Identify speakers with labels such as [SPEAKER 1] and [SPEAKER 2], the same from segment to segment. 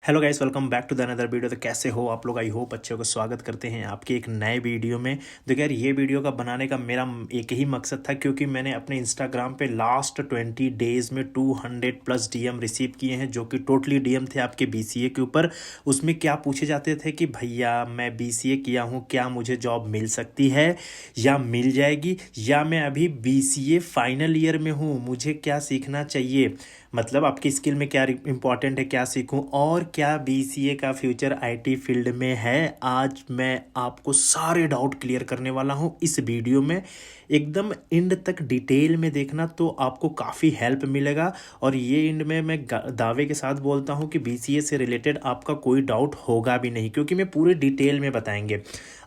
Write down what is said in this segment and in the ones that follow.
[SPEAKER 1] Hello guys, welcome back to the another video. तो कैसे हो आप लोग? आई होप अच्छे हो। स्वागत करते हैं आपके एक नए वीडियो में। देखो यार, ये वीडियो का बनाने का मेरा एक ही मकसद था, क्योंकि मैंने अपने इंस्टाग्राम पे लास्ट 20 डेज़ में 200+ डीएम रिसीव किए हैं, जो कि टोटली डीएम थे आपके बीसीए के ऊपर। उसमें क्या पूछे जाते थे कि भैया मैं बीसीए किया हूँ, क्या मुझे जॉब मिल सकती है या मिल जाएगी, या मैं अभी बीसीए फाइनल ईयर में हूँ, मुझे क्या सीखना चाहिए, मतलब आपकी स्किल में क्या इंपॉर्टेंट है, क्या सीखूं, और क्या बीसीए का फ्यूचर आईटी फील्ड में है। आज मैं आपको सारे डाउट क्लियर करने वाला हूं इस वीडियो में। एकदम एंड तक डिटेल में देखना तो आपको काफ़ी हेल्प मिलेगा। और ये एंड में मैं दावे के साथ बोलता हूं कि बीसीए से रिलेटेड आपका कोई डाउट होगा भी नहीं, क्योंकि मैं पूरे डिटेल में बताएंगे।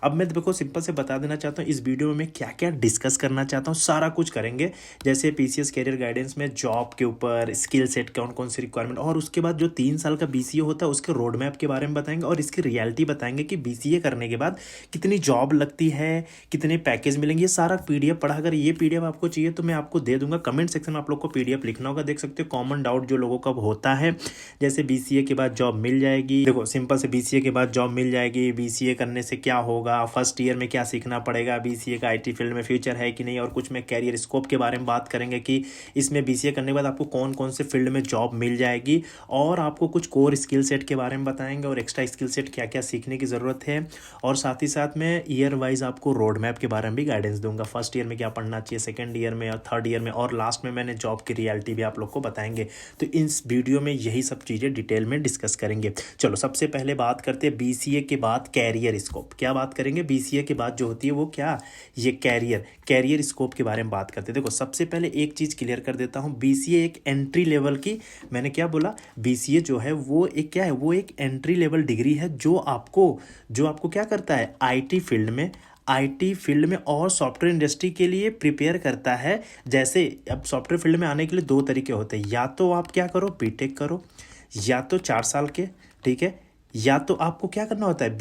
[SPEAKER 1] अब मैं देखो सिंपल से बता देना चाहता हूँ इस वीडियो में मैं क्या क्या डिस्कस करना चाहता हूँ, सारा कुछ करेंगे। जैसे पीसीएस कैरियर गाइडेंस में जॉब के ऊपर स्किल सेट कौन कौन सी रिक्वायरमेंट, और उसके बाद जो 3 साल का बीसीए होता है उसके रोड मैप के बारे में बताएंगे, और इसकी रियलिटी बताएंगे कि बीसीए करने के बाद कितनी जॉब लगती है, कितने पैकेज मिलेंगे। ये सारा पीडीएफ पढ़ा। अगर ये पीडीएफ आपको चाहिए तो मैं आपको दे दूंगा। कमेंट सेक्शन में आप लोग को पीडीएफ लिखना होगा। देख सकते हो कॉमन डाउट जो लोगों का होता है, जैसे बीसीए के बाद जॉब मिल जाएगी। देखो सिंपल से, बीसीए के बाद जॉब मिल जाएगी, बीसीए करने से क्या होगा, फर्स्ट ईयर में क्या सीखना पड़ेगा, बीसीए का आईटी फील्ड में फ्यूचर है कि नहीं, और कुछ में कैरियर स्कोप के बारे में बात करेंगे कि इसमें बीसीए करने के बाद आपको कौन कौन से फील्ड में जॉब मिल जाएगी, और आपको कुछ कोर स्किल सेट के बारे में बताएंगे और एक्स्ट्रा स्किल सेट क्या क्या सीखने की ज़रूरत है। और साथ ही साथ में ईयर वाइज आपको रोड मैप के बारे में भी गाइडेंस दूंगा। फर्स्ट ईयर में क्या पढ़ना चाहिए, सेकंड ईयर में और थर्ड ईयर में, और लास्ट में मैंने जॉब की रियलिटी भी आप लोग को बताएंगे। तो इस वीडियो में यही सब चीज़ें डिटेल में डिस्कस करेंगे। चलो सबसे पहले बात करते हैं बीसीए के बाद कैरियर स्कोप। क्या बात करेंगे बीसीए के बाद जो होती है वो क्या, ये कैरियर स्कोप के बारे में बात करते हैं। देखो सबसे पहले एक चीज़ क्लियर कर देता हूँ, बीसीए एक एंट्री लेवल की, मैंने क्या बोला, बीसीए जो है वो एक क्या है, वो एक एंट्री लेवल डिग्री है जो आपको क्या करता है, आईटी फील्ड में और सॉफ्टवेयर इंडस्ट्री के लिए प्रिपेयर करता है। जैसे अब सॉफ्टवेयर फील्ड में आने के लिए दो तरीके होते हैं, या तो आप क्या करो, बीटेक करो, या तो 4 साल के, ठीक है, या तो आपको क्या करना होता है,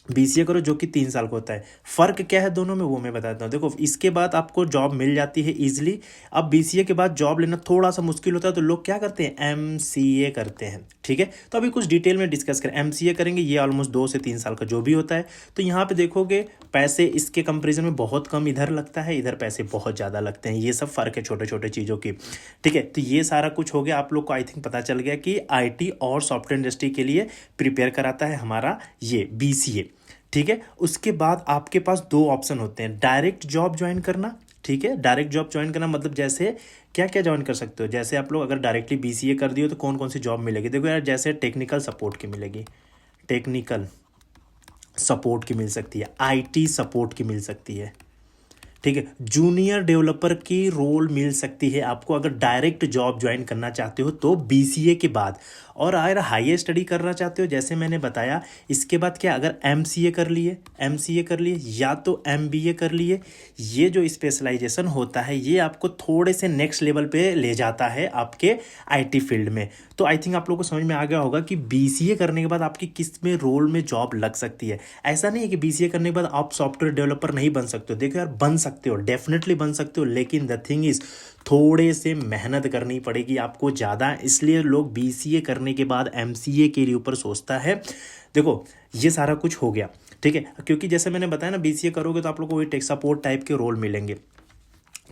[SPEAKER 1] बीसीए करो जो कि 3 साल का होता है। फ़र्क क्या है दोनों में वो मैं बताता हूँ। देखो इसके बाद आपको जॉब मिल जाती है ईजिली। अब बीसीए के बाद जॉब लेना थोड़ा सा मुश्किल होता है, तो लोग क्या करते हैं, एमसीए करते हैं, ठीक है। तो अभी कुछ डिटेल में डिस्कस करें। एमसीए करेंगे, ये ऑलमोस्ट 2 से 3 साल का जो भी होता है। तो यहाँ पे देखोगे पैसे इसके कंपेरिजन में बहुत कम इधर लगता है, इधर पैसे बहुत ज़्यादा लगते हैं। ये सब फ़र्क है छोटे छोटे चीज़ों की, ठीक है। तो ये सारा कुछ हो गया आप लोग को। आई थिंक पता चल गया कि आईटी और सॉफ्टवेयर इंडस्ट्री के लिए प्रिपेयर कराता है हमारा ये बीसीए, ठीक है। उसके बाद आपके पास 2 ऑप्शन होते हैं, डायरेक्ट जॉब ज्वाइन करना, ठीक है। डायरेक्ट जॉब ज्वाइन करना मतलब जैसे क्या क्या ज्वाइन कर सकते हो। जैसे आप लोग अगर डायरेक्टली बीसीए कर दियो तो कौन कौन सी जॉब मिलेगी, देखो यार, जैसे टेक्निकल सपोर्ट की मिलेगी, टेक्निकल सपोर्ट की मिल सकती है, आईटी सपोर्ट की मिल सकती है, ठीक है। जूनियर डेवलपर की रोल मिल सकती है आपको अगर डायरेक्ट जॉब ज्वाइन करना चाहते हो तो बीसीए के बाद। और अगर हायर स्टडी करना चाहते हो, जैसे मैंने बताया, इसके बाद क्या, अगर एमसीए कर लिए या तो एमबीए कर लिए, ये जो स्पेशलाइजेशन होता है ये आपको थोड़े से नेक्स्ट लेवल पे ले जाता है आपके आईटी फील्ड में। तो आई थिंक आप लोगों को समझ में आ गया होगा कि बीसीए करने के बाद आपकी किस में रोल में जॉब लग सकती है। ऐसा नहीं है कि बीसीए करने के बाद आप सॉफ्टवेयर डेवलपर नहीं बन सकते हो। देखो यार, बन सकते हो, डेफिनेटली बन सकते हो, लेकिन द थिंग इज थोड़े से मेहनत करनी पड़ेगी आपको ज़्यादा। इसलिए लोग बीसीए करने के बाद एमसीए के लिए ऊपर सोचता है। देखो ये सारा कुछ हो गया, ठीक है, क्योंकि जैसे मैंने बताया ना, बीसीए करोगे तो आप लोग को वही टेक सपोर्ट टाइप के रोल मिलेंगे।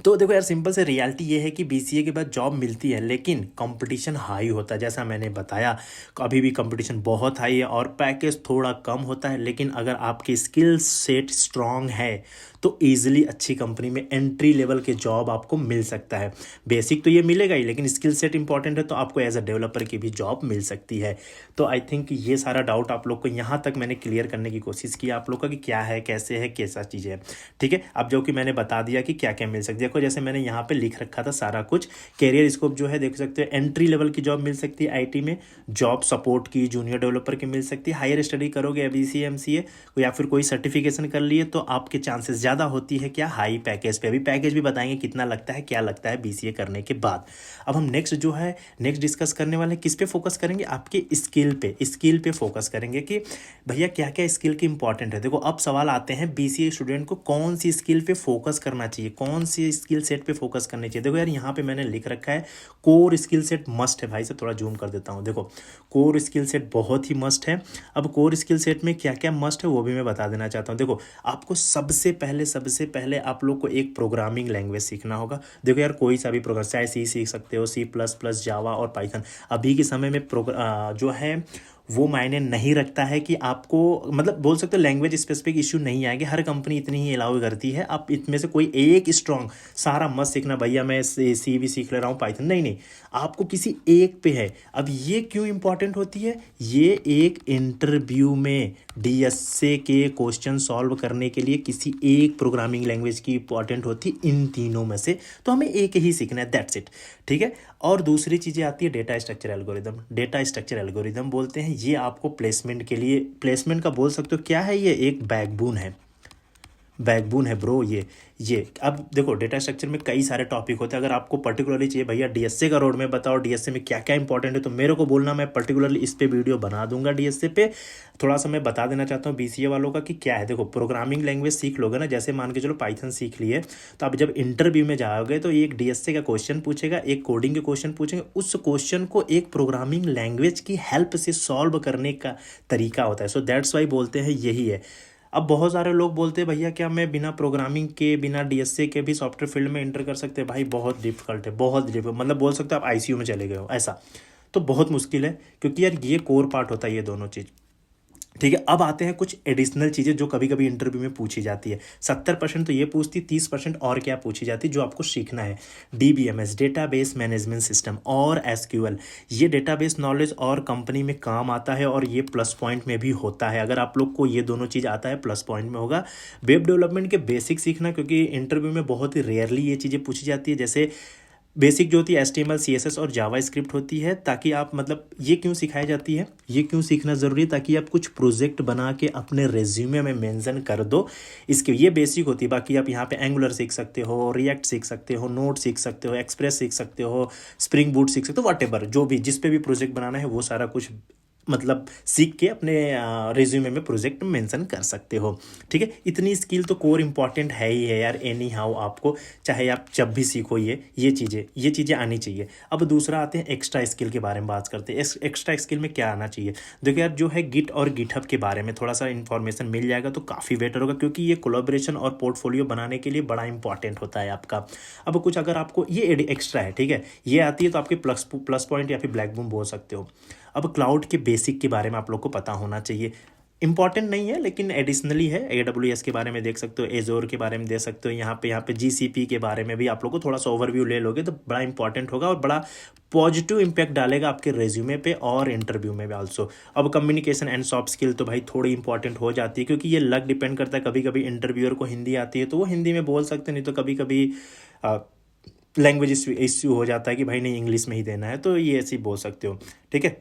[SPEAKER 1] तो देखो यार, सिंपल से रियलिटी ये है कि बीसीए के बाद जॉब मिलती है, लेकिन कंपटीशन हाई होता है। जैसा मैंने बताया, अभी भी कंपटीशन बहुत हाई है और पैकेज थोड़ा कम होता है। लेकिन अगर आपकी स्किल सेट स्ट्रांग है तो ईजिली अच्छी कंपनी में एंट्री लेवल के जॉब आपको मिल सकता है। बेसिक तो ये मिलेगा ही, लेकिन स्किल सेट इंपॉर्टेंट है तो आपको एज अ डेवलपर की भी जॉब मिल सकती है। तो आई थिंक ये सारा डाउट आप लोग को यहाँ तक मैंने क्लियर करने की कोशिश की आप लोग का, कि क्या है, कैसे है, कैसा चीज़ है, ठीक है। अब जो कि मैंने बता दिया कि क्या क्या मिल सकती है। देखो जैसे मैंने यहाँ पे लिख रखा था सारा कुछ, कैरियर स्कोप जो है देख सकते हो, एंट्री लेवल की जॉब मिल सकती है आईटी में, जॉब सपोर्ट की, जूनियर डेवलपर की मिल सकती है। हायर स्टडी करोगे बीसीए एमसीए या फिर कोई सर्टिफिकेशन कर लिए तो आपके चांसेस ज़्यादा होती है क्या, हाई पैकेज पे। अभी पैकेज भी बताएंगे कितना लगता है, क्या लगता है बीसीए करने के बाद। अब हम नेक्स्ट डिस्कस करने वाले किस पे फोकस करेंगे, आपके स्किल पे फोकस करेंगे कि भैया क्या क्या स्किल की इंपॉर्टेंट है। देखो अब सवाल आते हैं बीसीए स्टूडेंट को कौन सी स्किल पे फोकस करना चाहिए, कौन सी स्किल सेट पे फोकस करनी चाहिए। देखो यार यहाँ पे मैंने लिख रखा है कोर स्किल सेट मस्ट है भाई साहब, थोड़ा जूम कर देता हूँ। देखो कोर स्किल सेट बहुत ही मस्ट है। अब कोर स्किल सेट में क्या क्या मस्ट है वो भी मैं बता देना चाहता हूँ। देखो आपको सबसे पहले आप लोग को एक प्रोग्रामिंग लैंग्वेज सीखना होगा। देखो यार कोई सा भी प्रोग्राम, चाहे सी सीख सकते हो, C++, जावा और पाइथन। अभी के समय में जो है वो मायने नहीं रखता है कि आपको, मतलब बोल सकते हो लैंग्वेज स्पेसिफिक इश्यू नहीं आएंगे, हर कंपनी इतनी ही अलाउ करती है। आप इनमें से कोई एक स्ट्रॉन्ग, सारा मत सीखना भैया मैं सी भी सीख ले रहा हूँ पाइथन, नहीं नहीं, आपको किसी एक पे है। अब ये क्यों इंपॉर्टेंट होती है, ये एक इंटरव्यू में डीएसए के क्वेश्चन सॉल्व करने के लिए किसी एक प्रोग्रामिंग लैंग्वेज की इंपॉर्टेंट होती है इन तीनों में से, तो हमें एक ही सीखना है, दैट्स इट, ठीक है। और दूसरी चीज़ें आती है data structure algorithm. Data structure algorithm बोलते हैं ये आपको प्लेसमेंट के लिए, प्लेसमेंट का बोल सकते हो क्या है, ये एक बैकबोन है, बैकबोन है ब्रो ये। अब देखो डेटा स्ट्रक्चर में कई सारे टॉपिक होते हैं। अगर आपको पर्टिकुलरली चाहिए भैया डीएसए का रोड में बताओ, डीएसए में क्या क्या इंपॉर्टेंट है, तो मेरे को बोलना, मैं पर्टिकुलरली इस पे वीडियो बना दूंगा। डीएसए पे थोड़ा सा मैं बता देना चाहता हूँ बीसीए वालों का कि क्या है। देखो प्रोग्रामिंग लैंग्वेज सीख लोगे ना, जैसे मान के चलो पाइथन सीख लिए, तो अब जब इंटरव्यू में जाओगे तो एक डीएसए का क्वेश्चन पूछेगा, एक कोडिंग के क्वेश्चन पूछेंगे, उस क्वेश्चन को एक प्रोग्रामिंग लैंग्वेज की हेल्प से सॉल्व करने का तरीका होता है। सो दैट्स वाई बोलते हैं यही है। अब बहुत सारे लोग बोलते हैं भैया क्या मैं बिना प्रोग्रामिंग के, बिना डीएसए के भी सॉफ्टवेयर फील्ड में एंटर कर सकते हैं? भाई बहुत डिफिकल्ट है, बहुत डिफिकल्ट, मतलब बोल सकते हो आप आईसीयू में चले गए हो ऐसा, तो बहुत मुश्किल है, क्योंकि यार ये कोर पार्ट होता है ये दोनों चीज़, ठीक है। अब आते हैं कुछ एडिशनल चीज़ें जो कभी कभी इंटरव्यू में पूछी जाती है। 70% तो ये पूछती, 30% और क्या पूछी जाती है जो आपको सीखना है। डीबीएमएस, डेटाबेस मैनेजमेंट सिस्टम, और एसक्यूएल, ये डेटाबेस नॉलेज और कंपनी में काम आता है, और ये प्लस पॉइंट में भी होता है। अगर आप लोग को ये दोनों चीज़ आता है प्लस पॉइंट में होगा। वेब डेवलपमेंट के बेसिक सीखना, क्योंकि इंटरव्यू में बहुत ही रेयरली ये चीज़ें पूछी जाती है। जैसे बेसिक जो होती है HTML, CSS और जावा स्क्रिप्ट होती है, ताकि आप, मतलब ये क्यों सिखाई जाती है, ये क्यों सीखना ज़रूरी है, ताकि आप कुछ प्रोजेक्ट बना के अपने रेज्यूमे में मेंशन कर दो। इसके ये बेसिक होती है। बाकी आप यहाँ पे एंगुलर सीख सकते हो, रिएक्ट सीख सकते हो, नोड सीख सकते हो, एक्सप्रेस सीख सकते हो, स्प्रिंग बूट सीख सकते हो, वॉट जो भी, जिस पे भी प्रोजेक्ट बनाना है वो सारा कुछ मतलब सीख के अपने रिज्यूमे में प्रोजेक्ट मेंशन कर सकते हो, ठीक है। इतनी स्किल तो कोर इंपॉर्टेंट है ही है यार, एनी हाउ आपको, चाहे आप जब भी सीखो ये चीज़ें आनी चाहिए। अब दूसरा आते हैं एक्स्ट्रा स्किल के बारे में बात करते हैं। एक्स्ट्रा स्किल में क्या आना चाहिए? देखो यार जो है गिट और गिटहब के बारे में थोड़ा सा इन्फॉर्मेशन मिल जाएगा तो काफ़ी बेटर होगा, क्योंकि ये कोलैबोरेशन और पोर्टफोलियो बनाने के लिए बड़ा इंपॉर्टेंट होता है आपका। अब कुछ अगर आपको ये एक्स्ट्रा है, ठीक है, ये आती है तो आपके प्लस पॉइंट या फिर ब्लैक बूम बोल सकते हो। अब क्लाउड के बेसिक के बारे में आप लोग को पता होना चाहिए। इंपॉर्टेंट नहीं है लेकिन एडिशनली है। AWS के बारे में देख सकते हो, एजोर के बारे में देख सकते हो, यहाँ पे GCP के बारे में भी आप लोग को थोड़ा सा ओवरव्यू ले लोगे तो बड़ा इंपॉर्टेंट होगा और बड़ा पॉजिटिव इंपैक्ट डालेगा आपके रेज्यूमे पे और इंटरव्यू में भी आल्सो। अब कम्युनिकेशन एंड सॉफ्ट स्किल तो भाई थोड़ी इंपॉर्टेंट हो जाती है, क्योंकि ये लक डिपेंड करता है। कभी कभी इंटरव्यूअर को हिंदी आती है तो वो हिंदी में बोल सकते, नहीं तो कभी कभी लैंग्वेज इश्यू हो जाता है कि भाई नहीं इंग्लिश में ही देना है, तो ये ऐसे ही बोल सकते हो, ठीक है।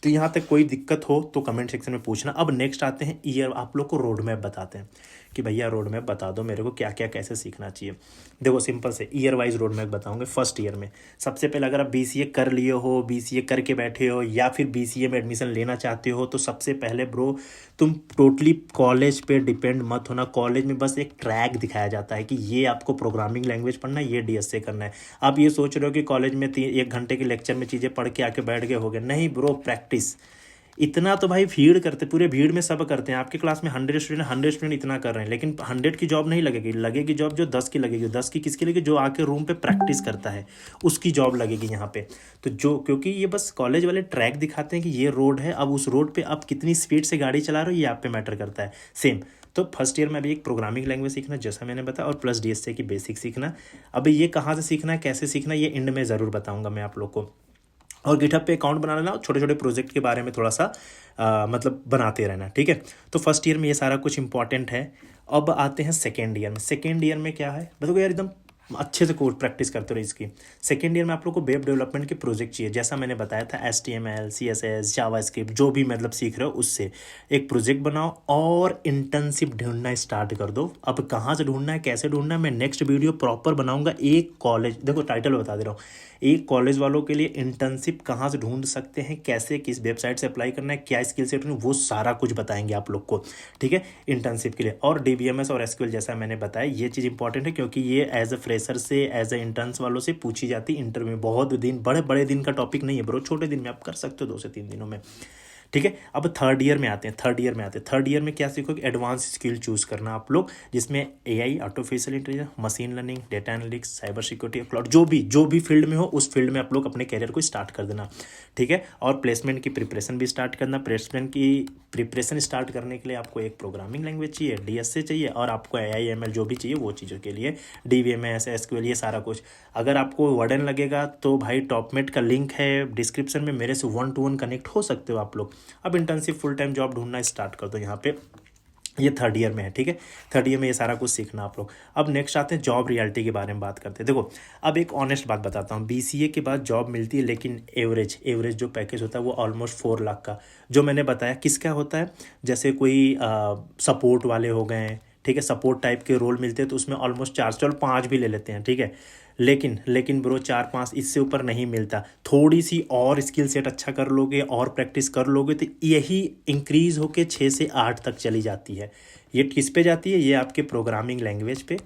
[SPEAKER 1] तो यहाँ तक कोई दिक्कत हो तो कमेंट सेक्शन में पूछना। अब नेक्स्ट आते हैं ईयर, आप लोग को रोड मैप बताते हैं कि भैया रोड मैप बता दो मेरे को क्या क्या कैसे सीखना चाहिए। देखो सिंपल से ईयर वाइज रोड मैप बताऊंगे। फर्स्ट ईयर में सबसे पहले अगर आप BCA कर लिए हो, BCA करके बैठे हो, या फिर BCA में एडमिशन लेना चाहते हो, तो सबसे पहले ब्रो तुम टोटली कॉलेज पे डिपेंड मत होना। कॉलेज में बस एक ट्रैक दिखाया जाता है कि ये आपको प्रोग्रामिंग लैंग्वेज पढ़ना है, ये DSA करना है। आप ये सोच रहे हो कि कॉलेज में 1 घंटे के लेक्चर में चीज़ें पढ़ के आके बैठ गए हो गए, नहीं ब्रो, प्रैक्टिस। इतना तो भाई भीड़ करते, पूरे भीड़ में सब करते हैं। आपके क्लास में 100 स्टूडेंट इतना कर रहे हैं, लेकिन 100 की जॉब नहीं लगेगी जॉब जो 10 की लगेगी। 10 की किसकी लगेगी? जो आके रूम पे प्रैक्टिस करता है उसकी जॉब लगेगी यहाँ पे। तो जो, क्योंकि ये बस कॉलेज वाले ट्रैक दिखाते हैं कि ये रोड है, अब उस रोड पे आप कितनी स्पीड से गाड़ी चला रहे हो ये आप पे मैटर करता है। सेम तो फर्स्ट ईयर में अभी एक प्रोग्रामिंग लैंग्वेज सीखना जैसा मैंने बताया, और प्लस DSA की बेसिक सीखना। अभी ये कहाँ से सीखना है, कैसे सीखना, ये एंड में ज़रूर बताऊँगा मैं आप लोग को। और गिटहब पे अकाउंट बना लेना, छोटे छोटे प्रोजेक्ट के बारे में थोड़ा सा मतलब बनाते रहना, ठीक है। तो फर्स्ट ईयर में ये सारा कुछ इंपॉर्टेंट है। अब आते हैं सेकेंड ईयर में। सेकेंड ईयर में क्या है, बताओ यार एकदम अच्छे से कोर्स प्रैक्टिस करते रहो इसकी। सेकेंड ईयर में आप लोग को वेब डेवलपमेंट के प्रोजेक्ट चाहिए, जैसा मैंने बताया था HTML, CSS, जावा स्क्रिप्ट, जो भी मतलब सीख रहे हो उससे एक प्रोजेक्ट बनाओ और इंटर्नशिप ढूंढना स्टार्ट कर दो। अब कहाँ से ढूंढना है, कैसे ढूंढना है, मैं नेक्स्ट वीडियो प्रॉपर बनाऊंगा। एक कॉलेज, देखो टाइटल बता दे रहा हूँ, एक कॉलेज वालों के लिए इंटर्नशिप कहाँ से ढूंढ सकते हैं, कैसे किस वेबसाइट से अप्लाई करना है, क्या स्किल सेट, वो सारा कुछ बताएंगे आप लोग को, ठीक है, इंटर्नशिप के लिए। और DBMS और SQL जैसा मैंने बताया, ये चीज़ इंपॉर्टेंट है क्योंकि ये एज अ फ्रेशर से, एज अ इंटर्न्स वालों से पूछी जाती है इंटरव्यू में। बहुत दिन, बड़े बड़े दिन का टॉपिक नहीं है ब्रो, छोटे दिन में आप कर सकते हो, 2 से 3 दिनों में, ठीक है। अब थर्ड ईयर में आते हैं, थर्ड ईयर में क्या सीखोगे, एडवांस स्किल चूज करना आप लोग, जिसमें AI, artificial intelligence, machine learning, data analytics, cyber security, cloud, जो भी फील्ड में हो उस फील्ड में आप लोग अपने कैरियर को स्टार्ट कर देना, ठीक है। और प्लेसमेंट की प्रिपरेशन भी स्टार्ट करना। प्लेसमेंट की प्रिपरेशन स्टार्ट करने के लिए आपको एक प्रोग्रामिंग लैंग्वेज चाहिए, DSA चाहिए, और आपको AI ML जो भी चाहिए वो चीज़ों के लिए DBMS SQL ये सारा कुछ। अगर आपको वर्डन लगेगा तो भाई टॉपमेट का लिंक है डिस्क्रिप्शन में, मेरे से 1-to-1 कनेक्ट हो सकते हो आप लोग। अब इंटर्नशिप फुल टाइम जॉब ढूंढना स्टार्ट कर दो यहाँ पे, ये थर्ड ईयर में है, ठीक है। थर्ड ईयर में ये सारा कुछ सीखना आप लोग। अब नेक्स्ट आते हैं जॉब रियलिटी के बारे में बात करते हैं। देखो अब एक ऑनेस्ट बात बताता हूँ, BCA के बाद जॉब मिलती है, लेकिन एवरेज जो पैकेज होता है वो ऑलमोस्ट 4 लाख का, जो मैंने बताया किसका होता है, जैसे कोई सपोर्ट वाले हो गए, ठीक है, सपोर्ट टाइप के रोल मिलते हैं तो उसमें ऑलमोस्ट 4, चलो 5 भी ले लेते हैं, ठीक है। लेकिन ब्रो 4-5 इससे ऊपर नहीं मिलता। थोड़ी सी और स्किल सेट अच्छा कर लोगे और प्रैक्टिस कर लोगे तो यही इंक्रीज होके 6 से 8 तक चली जाती है। ये किस पे जाती है, ये आपके प्रोग्रामिंग लैंग्वेज पे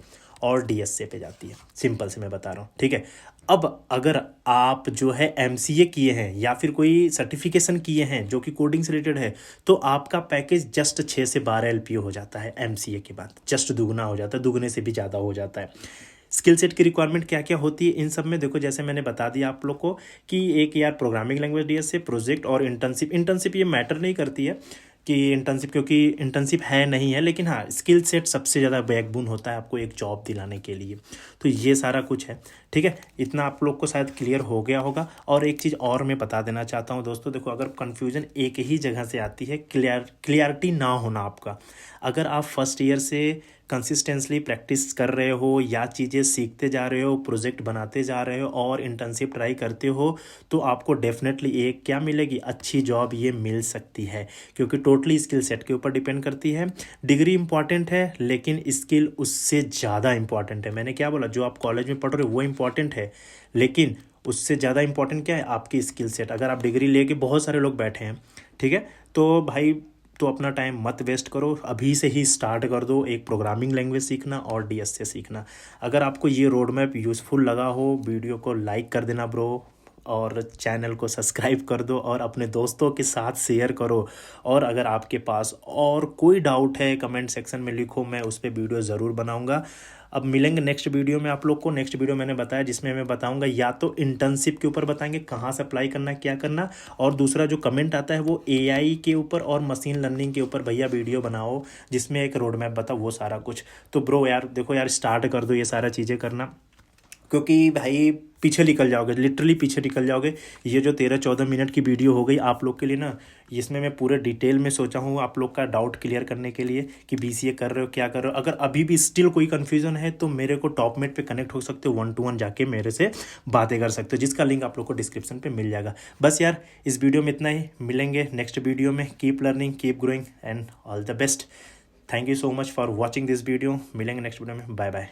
[SPEAKER 1] और DSA पे जाती है, सिंपल से मैं बता रहा हूँ, ठीक है। अब अगर आप जो है MCA किए हैं या फिर कोई सर्टिफिकेशन किए हैं जो कि कोडिंग से रिलेटेड है, तो आपका पैकेज जस्ट 6 से 12 LPO हो जाता है MCA के बाद, जस्ट दुगना हो जाता है, दुगने से भी ज़्यादा हो जाता है। स्किल सेट की रिक्वायरमेंट क्या क्या होती है इन सब में, देखो जैसे मैंने बता दिया आप लोग को कि एक यार प्रोग्रामिंग लैंग्वेज DSA, प्रोजेक्ट और इंटर्नशिप ये मैटर नहीं करती है कि इंटर्नशिप, क्योंकि इंटर्नशिप है नहीं है, लेकिन हाँ स्किल सेट सबसे ज़्यादा बैकबोन होता है आपको एक जॉब दिलाने के लिए। तो ये सारा कुछ है, ठीक है। इतना आप लोग को शायद क्लियर हो गया होगा। और एक चीज़ और मैं बता देना चाहता हूँ दोस्तों, देखो अगर कन्फ्यूजन एक ही जगह से आती है, क्लियरिटी ना होना आपका, अगर आप फर्स्ट ईयर से कंसिस्टेंसली प्रैक्टिस कर रहे हो या चीज़ें सीखते जा रहे हो, प्रोजेक्ट बनाते जा रहे हो और इंटर्नशिप ट्राई करते हो, तो आपको डेफिनेटली एक क्या मिलेगी, अच्छी जॉब ये मिल सकती है, क्योंकि टोटली स्किल सेट के ऊपर डिपेंड करती है। डिग्री इंपॉर्टेंट है लेकिन स्किल उससे ज़्यादा इंपॉर्टेंट है। मैंने क्या बोला, जो आप कॉलेज में पढ़ रहे हो वो इंपॉर्टेंट है, लेकिन उससे ज़्यादा इंपॉर्टेंट क्या है, आपकी स्किल सेट। अगर आप डिग्री लेके, बहुत सारे लोग बैठे हैं, ठीक है, तो भाई तो अपना टाइम मत वेस्ट करो, अभी से ही स्टार्ट कर दो एक प्रोग्रामिंग लैंग्वेज सीखना और DSA सीखना। अगर आपको ये रोड मैप यूज़फुल लगा हो, वीडियो को लाइक कर देना ब्रो, और चैनल को सब्सक्राइब कर दो और अपने दोस्तों के साथ शेयर करो। और अगर आपके पास और कोई डाउट है कमेंट सेक्शन में लिखो, मैं उस पर वीडियो ज़रूर बनाऊंगा। अब मिलेंगे नेक्स्ट वीडियो में आप लोग को। नेक्स्ट वीडियो मैंने बताया जिसमें मैं बताऊंगा, या तो इंटर्नशिप के ऊपर बताएंगे कहाँ से अप्लाई करना, क्या करना, और दूसरा जो कमेंट आता है वो AI के ऊपर और मशीन लर्निंग के ऊपर, भैया वीडियो बनाओ जिसमें एक रोड मैप बताओ, वो सारा कुछ। तो ब्रो यार देखो यार, स्टार्ट कर दो ये सारा चीज़ें करना, क्योंकि भाई पीछे निकल जाओगे, लिटरली पीछे निकल जाओगे। ये जो 13-14 मिनट की वीडियो हो गई आप लोग के लिए ना, इसमें मैं पूरे डिटेल में सोचा हूँ आप लोग का डाउट क्लियर करने के लिए कि BCA कर रहे हो, क्या कर रहे हो। अगर अभी भी स्टिल कोई कन्फ्यूजन है तो मेरे को टॉपमेट पे कनेक्ट हो सकते हो, 1-to-1 जाके मेरे से बातें कर सकते हो, जिसका लिंक आप लोग को डिस्क्रिप्शन पे मिल जाएगा। बस यार इस वीडियो में इतना ही, मिलेंगे नेक्स्ट वीडियो में। Keep learning, keep growing and all the best. Thank you so much for watching this video. मिलेंगे नेक्स्ट वीडियो में, बाय बाय।